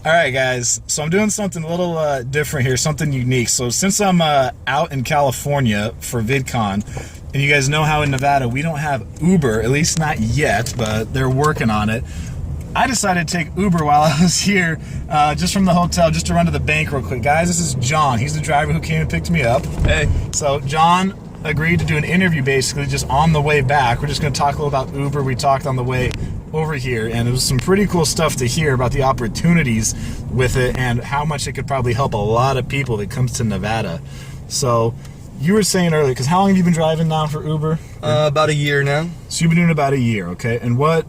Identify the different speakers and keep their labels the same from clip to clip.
Speaker 1: All right, guys. So I'm doing something a little different here, something unique. So since I'm out in California for VidCon, and you guys know how in Nevada we don't have Uber, at least not yet, but they're working on it. I decided to take Uber while I was here, just from the hotel, just to run to the bank real quick. Guys, this is John. He's the driver who came and picked me up.
Speaker 2: Hey.
Speaker 1: So John agreed to do an interview basically just on the way back. We're just going to talk a little about Uber. We talked on the way over here, and it was some pretty cool stuff to hear about the opportunities with it and how much it could probably help a lot of people that comes to Nevada. So you were saying earlier, because how long have you been driving now for Uber?
Speaker 2: About a year now.
Speaker 1: So you've been doing about a year, okay? And what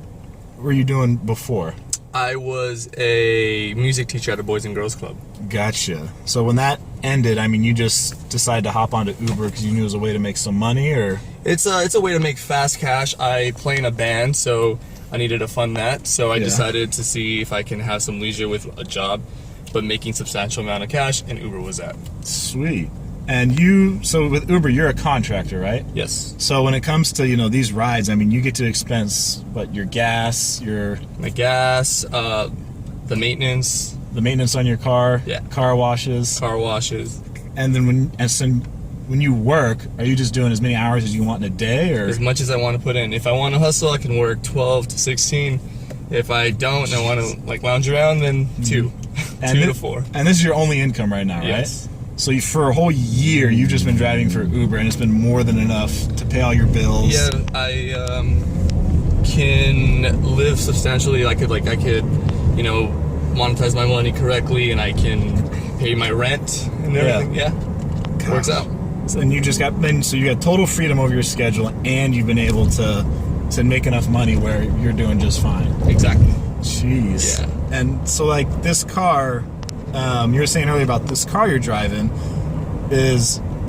Speaker 1: were you doing before?
Speaker 2: I was a music teacher at a Boys and Girls Club.
Speaker 1: Gotcha. So when that ended, I mean, you just decided to hop onto Uber because you knew it was a way to make some money, or?
Speaker 2: It's a way to make fast cash. I play in a band, so I needed to fund that. So I decided to see if I can have some leisure with a job, but making substantial amount of cash, and Uber was that.
Speaker 1: Sweet. And so with Uber, you're a contractor, right?
Speaker 2: Yes.
Speaker 1: So when it comes to, these rides, I mean, you get to expense, what, your gas,
Speaker 2: my gas, the maintenance.
Speaker 1: The maintenance on your car, car washes. And then when you work, are you just doing as many hours as you want in a day, or?
Speaker 2: As much as I want to put in. If I want to hustle, I can work 12 to 16. If I don't, and I want to lounge around, then 2. 2 to 4.
Speaker 1: And this is your only income right now,
Speaker 2: yes.
Speaker 1: Right? So for a whole year, you've just been driving for Uber, and it's been more than enough to pay all your bills.
Speaker 2: Yeah, I can live substantially. I could, monetize my money correctly, and I can pay my rent and everything. Yeah, works out.
Speaker 1: So, and you got total freedom over your schedule, and you've been able to make enough money where you're doing just fine.
Speaker 2: Exactly.
Speaker 1: Jeez.
Speaker 2: Yeah.
Speaker 1: And so, this car. You were saying earlier about this car you're driving,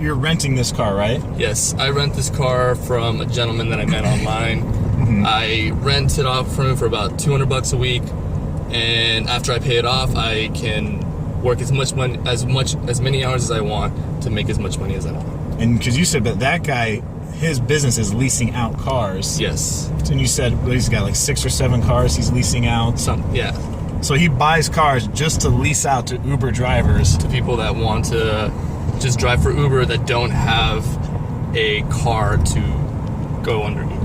Speaker 1: you're renting this car, right?
Speaker 2: Yes, I rent this car from a gentleman that I met online. Mm-hmm. I rent it off from him for about $200 a week, and after I pay it off, I can work as many hours as I want to make as much money as I want.
Speaker 1: And because you said that guy, his business is leasing out cars.
Speaker 2: Yes.
Speaker 1: And you said he's got 6 or 7 cars he's leasing out.
Speaker 2: Yeah.
Speaker 1: So he buys cars just to lease out to Uber drivers.
Speaker 2: To people that want to just drive for Uber that don't have a car to go under Uber.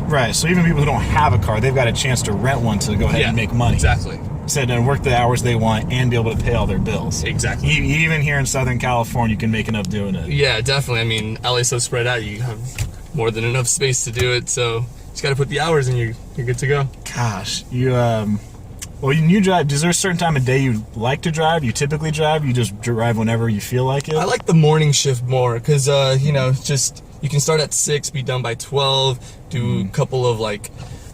Speaker 1: Right, so even people who don't have a car, they've got a chance to rent one to go ahead and make money.
Speaker 2: Exactly.
Speaker 1: And work the hours they want and be able to pay all their bills.
Speaker 2: Exactly.
Speaker 1: Even here in Southern California, you can make enough doing it.
Speaker 2: Yeah, definitely. I mean, LA's so spread out, you have more than enough space to do it, so you just got to put the hours in, you're good to go.
Speaker 1: Gosh, well, you drive. Is there a certain time of day you like to drive? You typically drive? You just drive whenever you feel like it?
Speaker 2: I like the morning shift more because, just you can start at 6, be done by 12, do a couple of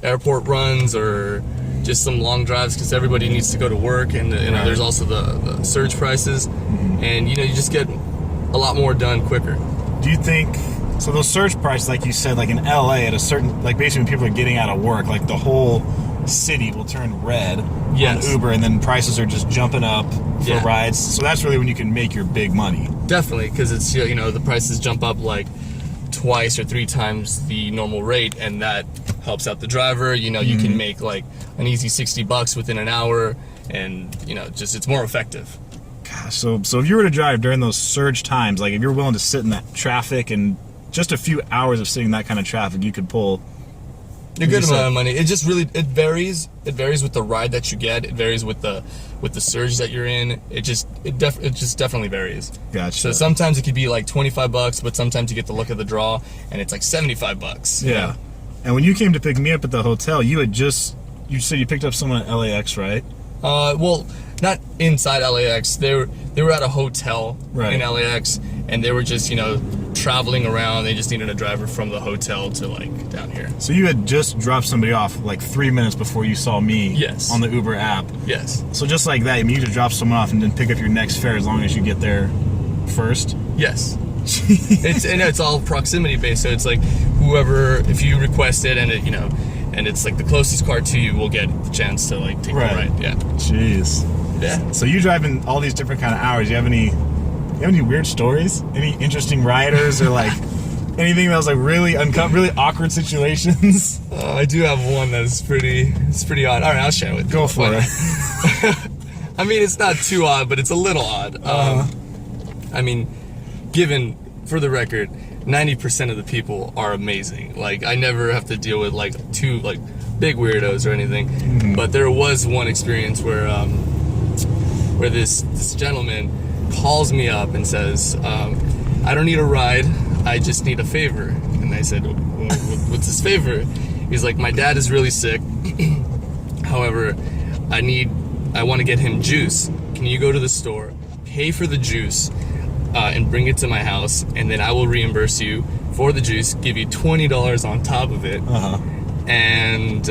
Speaker 2: airport runs or just some long drives because everybody needs to go to work, and there's also the surge prices, and you just get a lot more done quicker.
Speaker 1: Do you think? So those surge prices, like you said, in LA, at a certain basically when people are getting out of work, the whole city will turn red on Uber, and then prices are just jumping up for rides. So that's really when you can make your big money.
Speaker 2: Definitely, because it's the prices jump up twice or 3 times the normal rate, and that helps out the driver. You can make an easy $60 within an hour, and it's more effective.
Speaker 1: Gosh, so if you were to drive during those surge times, if you're willing to sit in that traffic and just a few hours of sitting in that kind of traffic, you could pull
Speaker 2: a good amount of money. It just really varies. It varies with the ride that you get. It varies with the surge that you're in. It just definitely varies.
Speaker 1: Gotcha.
Speaker 2: So sometimes it could be $25, but sometimes you get the luck of the draw, and it's $75.
Speaker 1: Yeah. And when you came to pick me up at the hotel, you said you picked up someone at LAX, right?
Speaker 2: Well, not inside LAX. They were at a hotel in LAX, and they were just traveling around. They just needed a driver from the hotel to down here.
Speaker 1: So you had just dropped somebody off 3 minutes before you saw me.
Speaker 2: Yes.
Speaker 1: On the Uber app.
Speaker 2: Yes.
Speaker 1: So just like that, you could drop someone off and then pick up your next fare as long as you get there first.
Speaker 2: Yes. It's all proximity based, so it's whoever, if you request it and and it's the closest car to you will get the chance to take the ride. Yeah.
Speaker 1: Jeez.
Speaker 2: Yeah.
Speaker 1: So you driving all these different kind of hours. You have any weird stories? Any interesting riders or anything that was really awkward situations?
Speaker 2: I do have one that's pretty odd. All right, I'll share it with you.
Speaker 1: Go for it.
Speaker 2: I mean, it's not too odd, but it's a little odd. I mean, given, for the record, 90% of the people are amazing. Like, I never have to deal with, like, two, like, big weirdos or anything. But there was one experience where this gentleman calls me up and says, I don't need a ride, I just need a favor. And I said, what's his favor? He's like, my dad is really sick. However, I want to get him juice. Can you go to the store, pay for the juice, and bring it to my house, and then I will reimburse you for the juice, give you $20 on top of it, and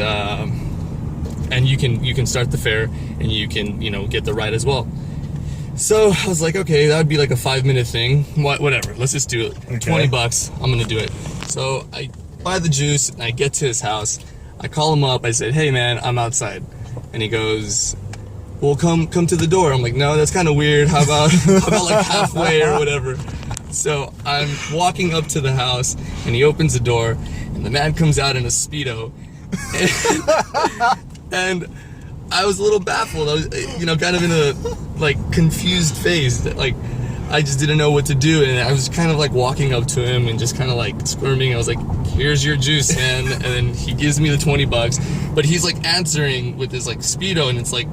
Speaker 2: you can start the fare, and you can, you know, get the ride as well. So I was like, okay, that would be like a 5-minute thing. Whatever, let's just do it. Okay. $20, I'm gonna do it. So I buy the juice, and I get to his house. I call him up. I said, hey man, I'm outside, and he goes, well, come to the door. I'm like, no, that's kind of weird. How about like halfway or whatever? So I'm walking up to the house, and he opens the door, and the man comes out in a Speedo, and I was a little baffled. I was, you know, kind of in a like confused phase. Like, I just didn't know what to do, and I was kind of like walking up to him and just kind of like squirming. I was like, here's your juice, man. And then he gives me the $20, but he's like answering with his like Speedo, and it's like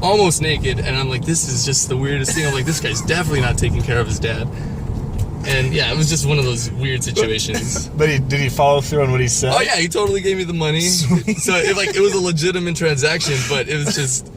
Speaker 2: almost naked, and I'm like, this is just the weirdest thing. I'm like, this guy's definitely not taking care of his dad. And yeah, it was just one of those weird situations.
Speaker 1: But did he follow through on what he said?
Speaker 2: Oh yeah, he totally gave me the money. Sweet. So it was a legitimate transaction, but it was just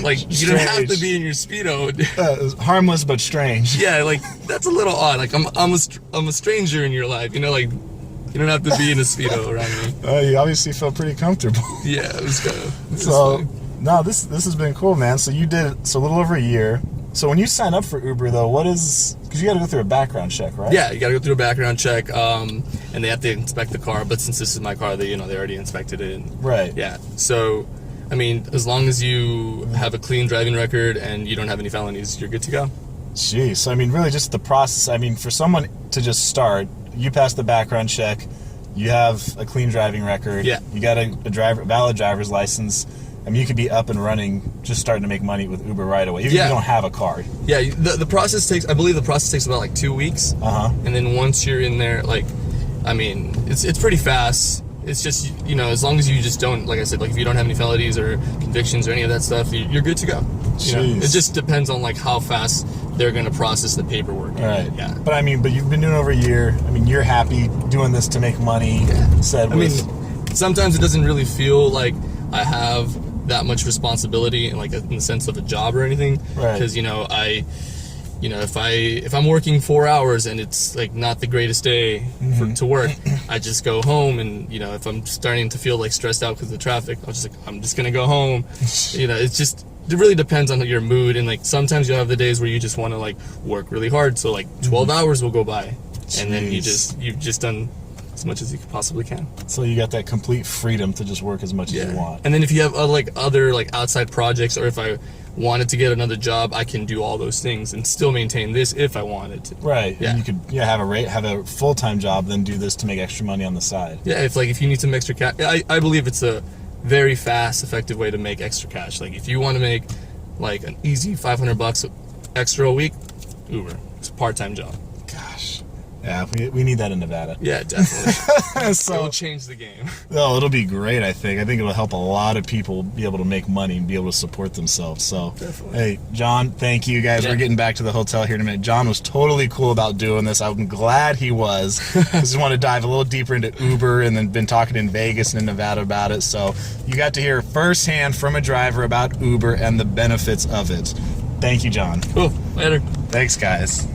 Speaker 2: like, you don't have to be in your Speedo.
Speaker 1: It was harmless but strange.
Speaker 2: Yeah, like, that's a little odd. Like, I'm a stranger in your life, you know, like, you don't have to be in a Speedo around me.
Speaker 1: You obviously felt pretty comfortable.
Speaker 2: Yeah, it was kind of.
Speaker 1: So no, this has been cool, man. So you did a little over a year. So when you sign up for Uber, though, because you got to go through a background check, right?
Speaker 2: Yeah, you got to go through a background check, and they have to inspect the car. But since this is my car, they already inspected it.
Speaker 1: Right.
Speaker 2: Yeah. So, I mean, as long as you have a clean driving record and you don't have any felonies, you're good to go.
Speaker 1: Jeez. So, I mean, really just the process. I mean, for someone to just start, you pass the background check, you have a clean driving record,
Speaker 2: yeah,
Speaker 1: you got a valid driver's license. I mean, you could be up and running, just starting to make money with Uber right away, even if you don't have a car.
Speaker 2: Yeah, the process takes, I believe the process takes about like 2 weeks. And then once you're in there, like, I mean, it's pretty fast. It's just, you know, as long as you just don't, like I said, like if you don't have any felonies or convictions or any of that stuff, you're good to go. You know? It just depends on like how fast they're going to process the paperwork.
Speaker 1: Right.
Speaker 2: Yeah.
Speaker 1: But I mean, you've been doing over a year. I mean, you're happy doing this to make money.
Speaker 2: Yeah. I mean, sometimes it doesn't really feel like I have that much responsibility in like in the sense of a job or anything.
Speaker 1: Right.
Speaker 2: Because, you know, if I'm working 4 hours and it's like not the greatest day to work, I just go home, and you know, if I'm starting to feel like stressed out because of the traffic, I'm just gonna go home. You know, it really depends on your mood, and like sometimes you'll have the days where you just want to like work really hard, so like 12 hours will go by. Jeez. And then you've just done as much as you possibly can.
Speaker 1: So you got that complete freedom to just work as much as you want.
Speaker 2: And then if you have other outside projects, or if I wanted to get another job, I can do all those things and still maintain this if I wanted to.
Speaker 1: Right.
Speaker 2: Yeah.
Speaker 1: And you could have a full-time job, then do this to make extra money on the side.
Speaker 2: Yeah, if you need some extra cash, I believe it's a very fast, effective way to make extra cash. Like if you want to make like an easy $500 extra a week, Uber. It's a part-time job.
Speaker 1: Gosh. Yeah, we need that in Nevada.
Speaker 2: Yeah, definitely.
Speaker 1: So
Speaker 2: it'll change the game.
Speaker 1: Oh, it'll be great, I think. I think it'll help a lot of people be able to make money and be able to support themselves. So,
Speaker 2: definitely.
Speaker 1: Hey, John, thank you, guys. Yeah. We're getting back to the hotel here in a minute. John was totally cool about doing this. I'm glad he was. I just want to dive a little deeper into Uber, and then been talking in Vegas and in Nevada about it. So you got to hear firsthand from a driver about Uber and the benefits of it. Thank you, John.
Speaker 2: Cool. Later.
Speaker 1: Thanks, guys.